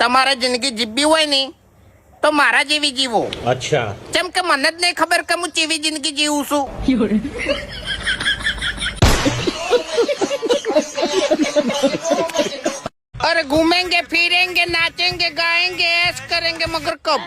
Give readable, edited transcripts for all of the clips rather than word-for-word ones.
તમારે જિંદગી જીવવી હોય ને તો મારા જેવી જીવો. अच्छा જેમ કે મને જ નહીં ખબર કે હું કેવી જિંદગી જીવું છું. अरे घूमेंगे फिरेंगे नाचेंगे गाएंगे ऐश करेंगे मगर कब.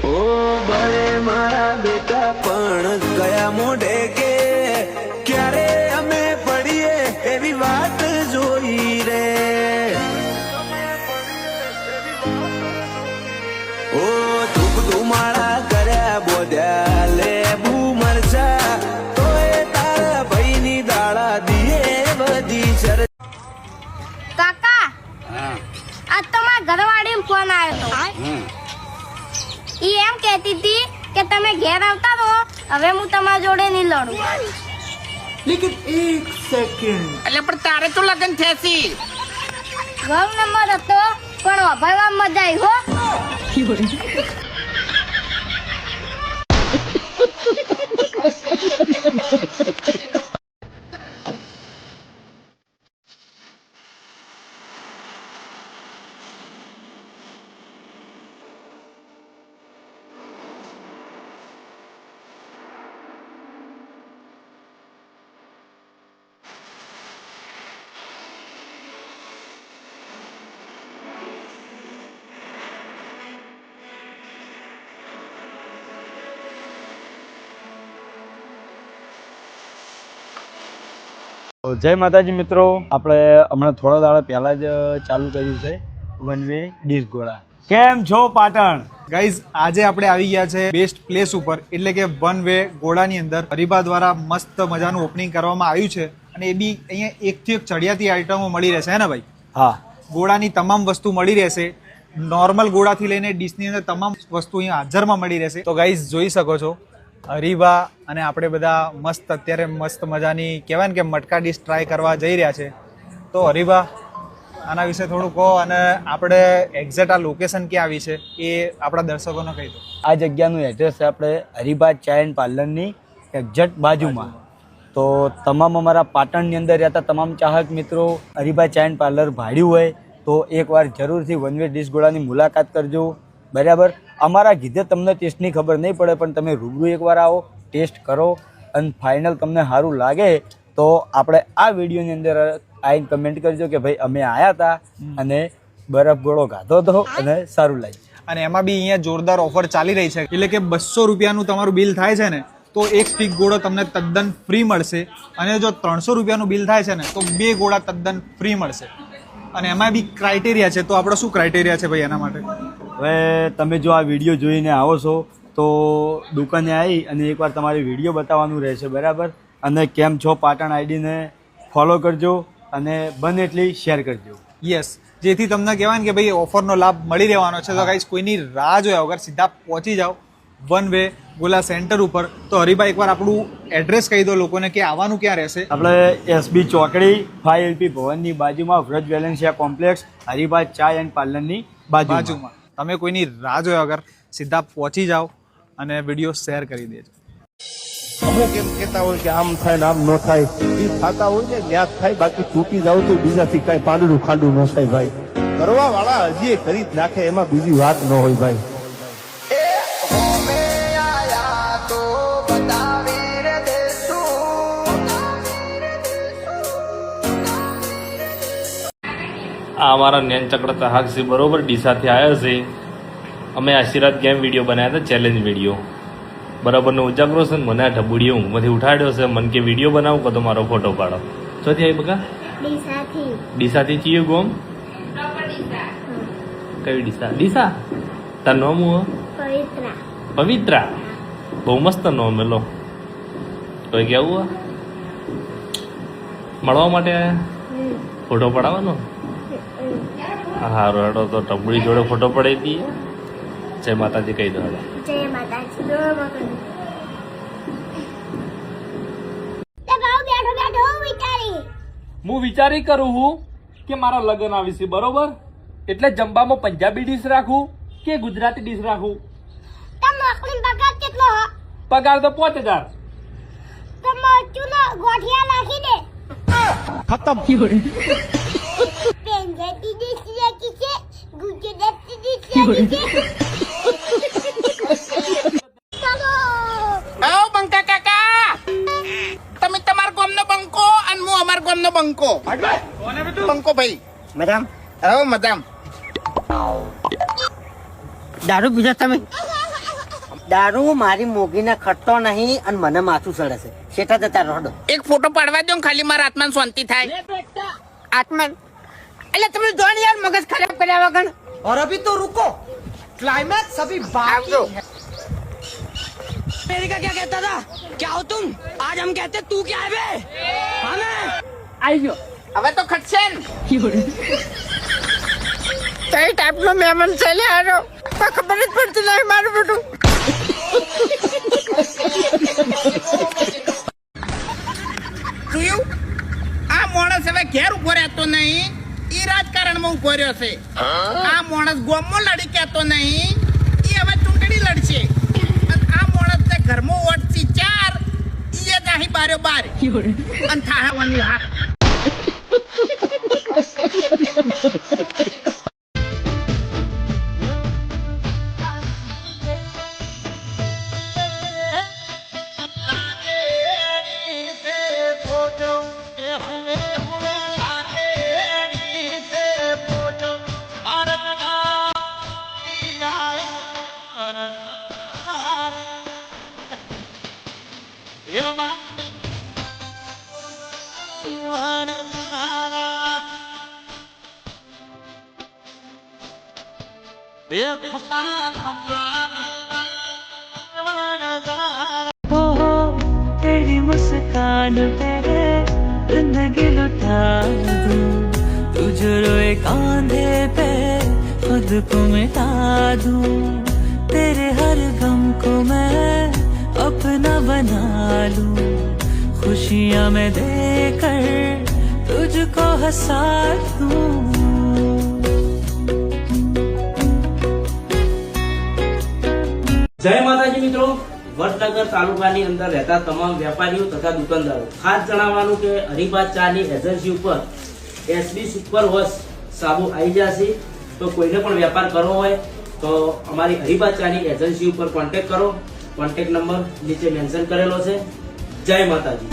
ઓ ભલે મારા બેટા પણ ગયા મોઢે કે ક્યારે અમે પડીએ એવી વાત જોઈ રે. ઓ ધૂપ ધુમાડા કર્યા બોધ્યા લેબુ મરચા તો એ તારા ભાઈની દાળા દીએ બધી ચર. કાકા આજ તો મારા ઘરવાળીનો ફોન આવ્યો હતો. ઈ એમ કહેતી હતી કે તમે ઘેર આવતા રહો, હવે હું તમારા જોડે નહીં લડું. લેકિન એક સેકન્ડ એટલે પણ તારે તો લગન થેસી. ઘર નંબર હતો પણ વાપરવા મજા આવી હો. જય માતાજી મિત્રો, આપણે હમણાં થોડા દાડા પહેલા જ ચાલુ કર્યું છે વન વે ડીશ ગોળા. કેમ છો પાટણ ગાઈઝ? આજે આપણે આવી ગયા છે બેસ્ટ પ્લેસ ઉપર, એટલે કે વન વે ગોળાની અંદર હરીબા દ્વારા મસ્ત મજાનું ઓપનિંગ કરવામાં આવ્યું છે. અને એ બી અહીંયા એકથી એક ચડિયાતી આઈટમો મળી રહેશે, હે ને ભાઈ? હા, ગોળાની તમામ વસ્તુ મળી રહેશે. નોર્મલ ગોળાથી લઈને ડીશની અંદર તમામ વસ્તુ અહીંયા હાજરમાં મળી રહેશે. તો ગાઈઝ જોઈ શકો છો હરીબા અને આપણે બધા મસ્ત અત્યારે મસ્ત મજાની કહેવાય ને કે મટકા ડીશ ટ્રાય કરવા જઈ રહ્યા છે. તો હરીબા આના વિશે થોડું કહો, અને આપણે એક્ઝેક્ટ આ લોકેશન ક્યાં આવી છે એ આપણા દર્શકોને કહી દો. આ જગ્યાનું એડ્રેસ છે આપણે હરીબા ચાય એન્ડ પાર્લરની એક્ઝેક્ટ બાજુમાં. તો તમામ અમારા પાટણની અંદર રહેતા તમામ ચાહક મિત્રો હરીબા ચાય એન્ડ પાર્લર ભાડ્યું હોય તો એકવાર જરૂરથી વન વે ડીશ ગોળાની મુલાકાત કરજો. બરાબર, અમારા કીધે તમને ટેસ્ટની ખબર નહીં પડે, પણ તમે રૂબરૂ એકવાર આવો, ટેસ્ટ કરો અને ફાઇનલ તમને સારું લાગે તો આપણે આ વિડીયોની અંદર આવીને કમેન્ટ કરજો કે ભાઈ અમે આવ્યા હતા અને બરફ ગોળો ખાધો હતો અને સારું લાગ્યું. અને એમાં બી અહીંયા જોરદાર ઓફર ચાલી રહી છે, એટલે કે 200 રૂપિયાનું તમારું બિલ થાય છે ને તો એક સ્ટીક ગોળો તમને તદ્દન ફ્રી મળશે. અને જો 300 રૂપિયાનું બિલ થાય છે ને તો 2 ગોળા તદ્દન ફ્રી મળશે. અને એમાં બી ક્રાઇટેરિયા છે, તો આપણો શું ક્રાઇટેરિયા છે ભાઈ એના માટે? હવે તમે જો આ વિડીયો જોઈને આવો છો તો દુકાને આવી અને એકવાર તમારે વિડીયો બતાવવાનું રહેશે. બરાબર, અને કેમ છો પાટણ આઈડીને ફોલો કરજો અને બને એટલી શેર કરજો. યસ, જેથી તમને કહેવાય ને કે ભાઈ ઓફરનો લાભ મળી રહેવાનો છે. તો ગાઈસ કોઈની રાહ જોયા વગર સીધા પહોંચી જાઓ વન વે ગોલા સેન્ટર ઉપર. તો હરીભાઈ એકવાર આપણું એડ્રેસ કહી દો લોકોને કે આવવાનું ક્યાં રહેશે. આપણે એસબી ચોકડી 5LP ભવનની બાજુમાં વ્રજ વેલેન્સિયા કોમ્પ્લેક્સ હરીબા ચાય એન્ડ પાર્લરની બાજુમાં. તમે કોઈની રાહ જોયા વગર સીધા પહોંચી જાઓ અને વિડીયો શેર કરી દેજો. અમુક એમ કહેતા હોય કે આમ થાય ને આમ ન થાય, એ થતા હોય ને ત્યાં થાય, બાકી તૂટી જાવ તો બીજાથી કઈ પાંદડું ખાંડું ન થાય ભાઈ. કરવા વાળા હજી કરી જ નાખે, એમાં બીજી વાત ન હોય ભાઈ. આ અમારા નેન ચક્ર હાક છે બરોબર, ડીસાથી આવ્યા છે. અમે આશીર્વાદ ગેમ વિડીયો બનાવ્યા હતા, ચેલેન્જ વિડીયો બરાબર ને ઉજાગરો છે ને મને આ ઢબુડીએ ઊંઘમાંથી ઉઠાડ્યો છે. મને કે વિડીયો બનાવું કે તો મારો ફોટો પાડો. ચોથી આવી બકા? ડીસાથી ચીયું ગોમ? કઈ ડીસા? ડીસા તાર નામ હું? પવિત્રા. બહુ મસ્ત નામ મેલો. કોઈ કેવું મળવા માટે આવ્યા? ફોટો પડાવવાનો? હારું હેડો તો ટબડી જોડે ફોટો પડાવી દઈએ. જય માતાજી કહી દો. જય માતાજી. વિચારી હું વિચારી કરું હું કે મારા લગ્ન આવી છે બરોબર, એટલે જમવામાં પંજાબી ડીશ રાખું કે ગુજરાતી ડીશ રાખું? તમ નોકરી પગાર કેટલો હ? પગાર તો 5000. તમ ચૂનો ગોઠિયા નાખી દે. ખતમ. પંજાબી ડીશ રાખી છે, ગુજરાતી ડીશ રાખી છે. ચાલો. આવો બંકા કાકા, તમે તમારા ગામનો બંકો અને હું અમારા ગામનો બંકો. બંકો ભાઈ. મેડમ આવો મદામ. દારૂ પીધો તમે? દારૂ મારી મોગીને ખટતો નહીં અને મને માથું ચડે છે. શેઠા જતા રોડો. એક ફોટો પાડવા દો ને ખાલી મારા આત્માને શાંતિ થાય. आत्मन अल्लाह तुमने दोन यार मगज खराब કર્યા વગર. और अभी तो रुको, क्लाइमैक्स अभी बाकी है. अमेरिका क्या कहता था? क्या हो तुम? आज हम कहते तू क्या है बे? हमें आई गयो. હવે તો ખટશે ને. કઈ ટાઈપનો મહેમાન છે લે આરો? ખબર જ પડતી નહીં મારું બેટું. જોયું? આ માણસ હવે ઘેર ઉભો રહેતો નહીં, ઈ રાજકારણમાં ઉભો રહ્યો છે. આ માણસ ગામમાં લડી કહેતો નહીં, ઈ હવે ચૂંટણી લડશે. અને આ માણસ ને ઘરમાં વોટથી 4, ઈ જાહી બાર્યો બાર અને થાવાની હાથ. तेरी मुस्कान पे जिंदगी लुटा दूं, तुझे रोए कांधे पे खुद को मिटा दूं, तेरे हर गम को मैं अपना बना लूं, खुशियां मैं देकर तुझको हंसा दूं. જય માતાજી મિત્રો, વડનગર તાલુકાની અંદર રહેતા તમામ વેપારીઓ તથા દુકાનદારો ખાસ જણાવવાનું કે હરિભા ચાની એજન્સી ઉપર એસબી સુપર વોશ સાબુ આવી જશે. તો કોઈને પણ વેપાર કરવો હોય તો અમારી હરિભા ચાની એજન્સી ઉપર કોન્ટેક્ટ કરો. કોન્ટેક્ટ નંબર નીચે મેન્શન કરેલો છે. જય માતાજી.